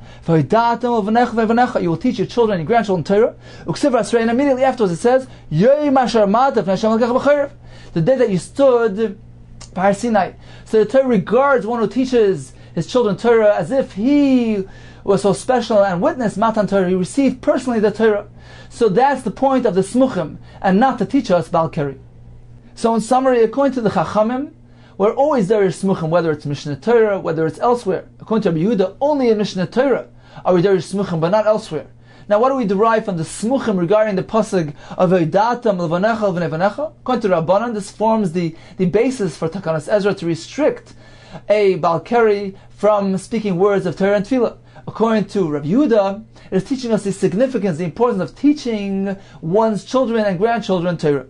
you will teach your children and your grandchildren Torah. And immediately afterwards it says, the day that you stood by Har Sinai. So the Torah regards one who teaches his children Torah as if he was so special and witnessed Matan Torah. He received personally the Torah. So that's the point of the Smuchim, and not to teach us Bal Keri. So in summary, according to the Chachamim, we're always there is Smuchim, whether it's Mishnah Torah, whether it's elsewhere. According to Rabbi Yehuda, only in Mishnah Torah are we there is Smuchim, but not elsewhere. Now, what do we derive from the Smuchim regarding the pasuk of Eidatam Levanecha V'Nevanecha? According to Rabbanan, this forms the basis for Takanas Ezra to restrict a Bal Keri from speaking words of Torah and Tefillah. According to Rabbi Yehuda, it is teaching us the significance, the importance of teaching one's children and grandchildren Torah.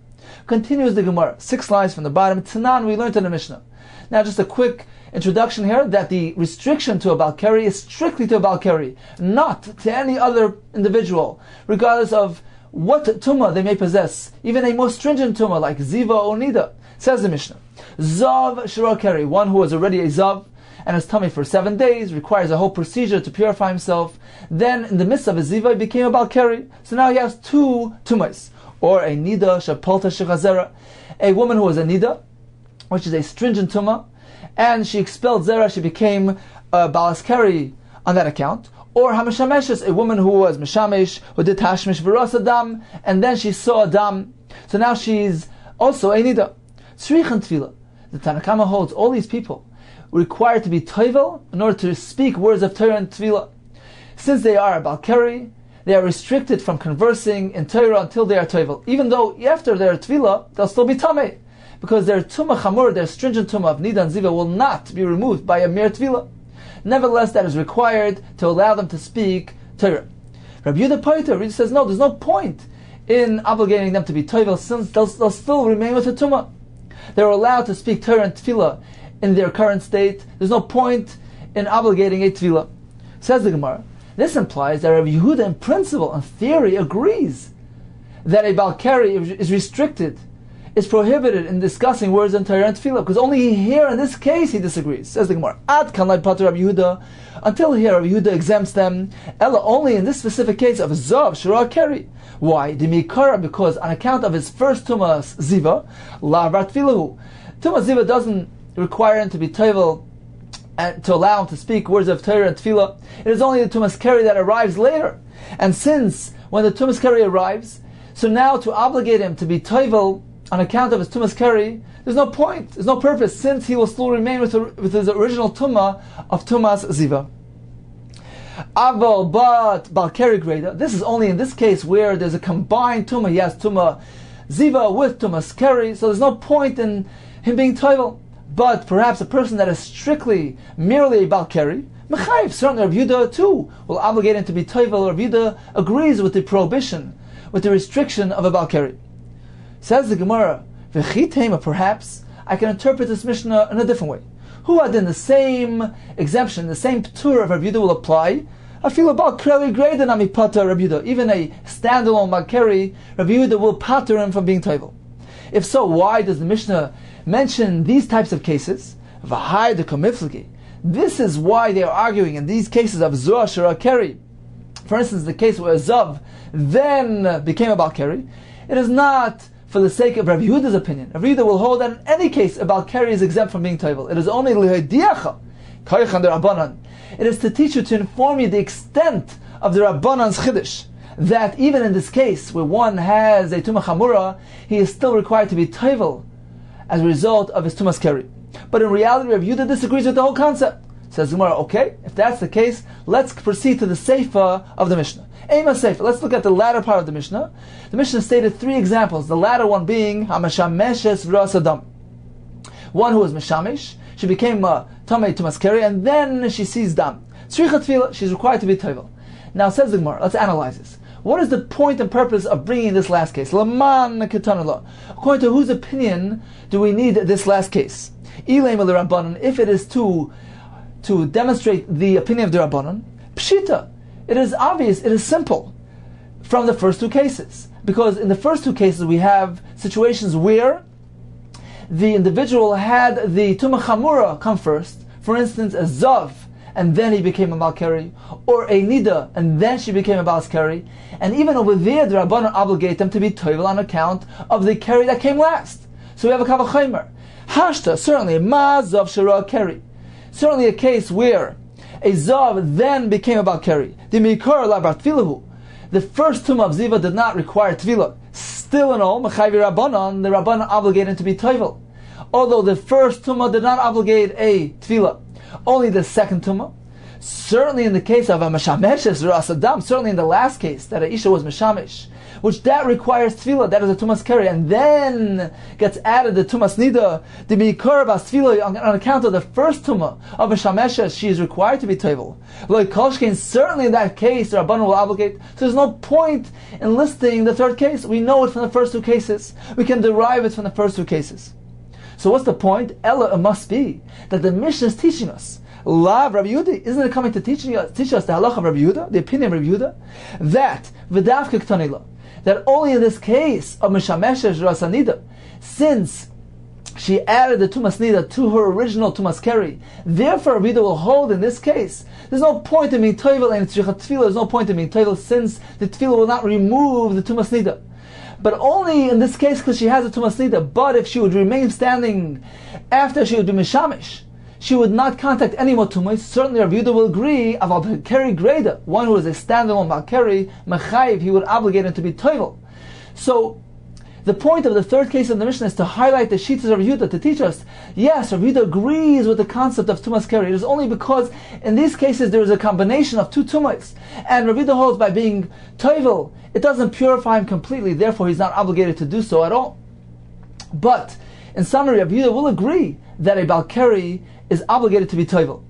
Continues the Gemara, 6 lines from the bottom. Tanan, we learned in the Mishnah. Now, just a quick introduction here, that the restriction to a Bal Keri is strictly to a Bal Keri, not to any other individual, regardless of what tumah they may possess, even a more stringent tumah like ziva or nida. Says the Mishnah, Zav Shira Keri, one who was already a Zav, and his tummy for 7 days, requires a whole procedure to purify himself. Then, in the midst of his ziva, he became a Bal Keri. So now he has 2 tumas, or a nida shapolta shechazera, a woman who was a nida, which is a stringent tumah, and she expelled zera, she became a Balas Keri on that account. Or Hamashameshes, a woman who was Meshamesh, who did Hashmish V'Ras Adam, and then she saw Adam. So now she's also a nida. Tzrich and Tefillah. The Tanakama holds all these people required to be toivel in order to speak words of Torah and Tefillah. Since they are a Bal Keri, they are restricted from conversing in Torah until they are toivel. Even though after their Tefillah, they'll still be tamei, because their tumah chamur, their stringent tumah of nida and ziva, will not be removed by a mere Tefillah. Nevertheless, that is required to allow them to speak Torah. Rabbi Yehuda Paiter says, no, there's no point in obligating them to be toivel, since they'll still remain with the tumah. They're allowed to speak Torah and Tefillah in their current state. There's no point in obligating a Tefillah. Says the Gemara, this implies that Rabbi Yehuda in principle, in theory, agrees that a Bal Keri is restricted, is prohibited in discussing words in Torah and Tefillah, because only here in this case he disagrees. Says the Gemara, Ad kan leid pater Rabbi Yehuda, until here Rabbi Yehuda exempts them, Ella only in this specific case of Zav Shira Keri. Why? Dimikara, because on account of his first Tumah Ziva, La Tfilahu. Tumah Ziva doesn't require him to be toivel and to allow him to speak words of Torah and Tefillah. It is only the Tumas Keri that arrives later. And since when the Tumas Keri arrives, so now to obligate him to be toivel on account of his Tumas Keri, there's no point, there's no purpose, since he will still remain with his original Tumah of Tumas Ziva. Aval, but Bal Keri Greda, this is only in this case where there's a combined Tumah. He has Tumah Ziva with Tumas Keri, so there's no point in him being toivel. But perhaps a person that is strictly, merely a Bal Keri, Mechayiv, certainly Rav Yehuda too will obligate him to be toivel. Rav Yehuda agrees with the prohibition, with the restriction of a Bal Keri. Says the Gemara, V'chitema, perhaps I can interpret this Mishnah in a different way. Who had in the same exemption, the same p'tur of Rav Yehuda will apply. I feel about Keri greater than pater Rav Yehuda. Even a standalone Bal Keri, Rav Yehuda will pater him from being toivel. If so, why does the Mishnah mention these types of cases? V'hai de komiflegi. This is why they are arguing in these cases of Zohar Shira Keri. For instance, the case where Zav then became a Bal Keri. It is not for the sake of Rav Yehuda's opinion. Rav Yehuda will hold that in any case a Bal Keri is exempt from being toivel. It is only lihadiacha, koichan de Rabbanan. It is to teach you, to inform you the extent of the Rabbanan's chiddush, that even in this case where one has a Tumah Chamura, he is still required to be toivel as a result of his Tumas Keri. But in reality, Rav Yehuda disagrees with the whole concept. Says Gemara, okay, if that's the case, let's proceed to the Seifa of the Mishnah. Ema Seifa. Let's look at the latter part of the Mishnah. The Mishnah stated 3 examples, the latter one being Hamashameshes V'Ras Adam. One who was Meshamesh, she became Tamei Tumas Keri, and then she sees Dam. Tzricha Tefillah, she's required to be toivel. Now says the Gemara, let's analyze this. What is the point and purpose of bringing this last case? Laman ketanala. According to whose opinion do we need this last case? If it is to demonstrate the opinion of the Rabbanan, pshita. It is obvious, it is simple from the first two cases. Because in the first two cases we have situations where the individual had the Tumah Chamura come first. For instance, a Zav, and then he became a Malkeri, or a Nida, and then she became a Balskeri. And even over there, the Rabbanan obligate them to be Toivel on account of the Keri that came last. So we have a Kavachaymer. Hashta, certainly, Ma Zav Shara Keri. Certainly a case where a Zav then became a Balkeri. The Mikar Labar Tfilahu. The first Tumah of Ziva did not require Tfilah. Still in all, Mechayvi Rabbanan, the Rabbanan obligated to be Toivel. Although the first Tumah did not obligate a Tfilah. Only the second Tumah. Certainly in the case of a Meshameshes Ras Adam, certainly in the last case that Aisha was Meshamesh, which that requires Tfilah, that is a Tumas Keri, and then gets added the Tumas Nida, the Mikor Bas Tfilah, on account of the first Tumah of Meshameshes, she is required to be Toivel. Like Kolshkein, certainly in that case the Rabbanan will obligate, so there's no point in listing the third case. We know it from the first two cases. We can derive it from the first two cases. So what's the point? Ella, it must be that the Mishnah is teaching us. Lav Rabbi Yehuda, isn't it coming to teach us the halach of Rabbi Yehuda, the opinion of Rabbi Yehuda, that v'daf kektanila, that only in this case of Meshameshes Rasanida, since she added the Tumas Nida to her original Tumas Keri, therefore Rabbi Yehuda will hold in this case, there's no point in being Toivel and Tzrichat Tefillah, there's no point in being Toivel since the Tefillah will not remove the Tumas Nida. But only in this case because she has a Tumas Nida. But if she would remain standing after she would be Mishamish, she would not contact any more Tumas. Certainly Rabbi Yehuda will agree of Balkeri Greda, one who is a standalone Balkeri, Mechayiv, he would obligate him to be Toivel. So the point of the third case of the Mishnah is to highlight the Shittas of Rabbi Yehuda, to teach us, yes, Rabbi Yehuda agrees with the concept of Tumas Keri. It is only because in these cases there is a combination of two Tumas. And Rabbi Yehuda holds by being Toivel, it doesn't purify him completely, therefore he's not obligated to do so at all. But, in summary, Rabbi Yehuda will agree that a Balkeri is obligated to be Toivel.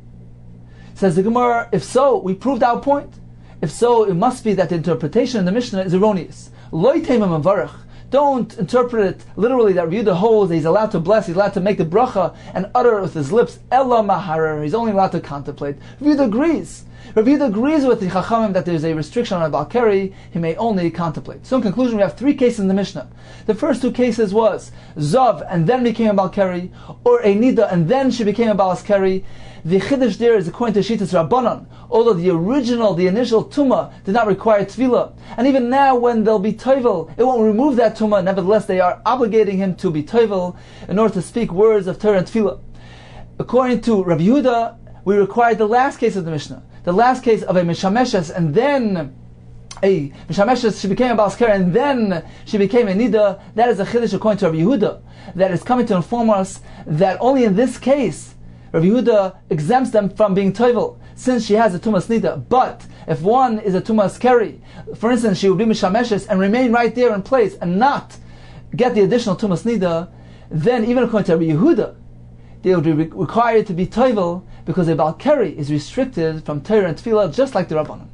Says the Gemara, if so, we proved our point. If so, it must be that the interpretation in the Mishnah is erroneous. Loi teimim avarach. Don't interpret it literally that Rabbi Yehuda holds that he's allowed to bless, he's allowed to make the bracha and utter it with his lips. Ella maharer, he's only allowed to contemplate. Rabbi Yehuda agrees. Rabbi Yehuda agrees with the Chachamim that there is a restriction on a Balkeri, he may only contemplate. So in conclusion, we have three cases in the Mishnah. The first two cases was Zav and then became a Balkeri, or a Nida and then she became a Balkeri. The Chiddush there is according to Shittas Rabbanan, although the initial Tumah did not require Tefillah. And even now when they'll be Toivel, it won't remove that Tumah, nevertheless they are obligating him to be Toivel in order to speak words of Torah and Tefillah. According to Rabbi Yehuda, we require the last case of the Mishnah. The last case of a Meshameshes, and then a Meshameshes, she became a Balskeri, and then she became a Nida. That is a Chiddush according to Rabbi Yehuda, that is coming to inform us that only in this case, Rabbi Yehuda exempts them from being Toivel, since she has a Tumas Nida. But if one is a Tumas Keri, for instance, she would be Meshameshes and remain right there in place and not get the additional Tumas Nida, then even according to Rabbi Yehuda, they would be required to be Toivel, because a Balkeri is restricted from Torah and Tefillah just like the Rabbanan.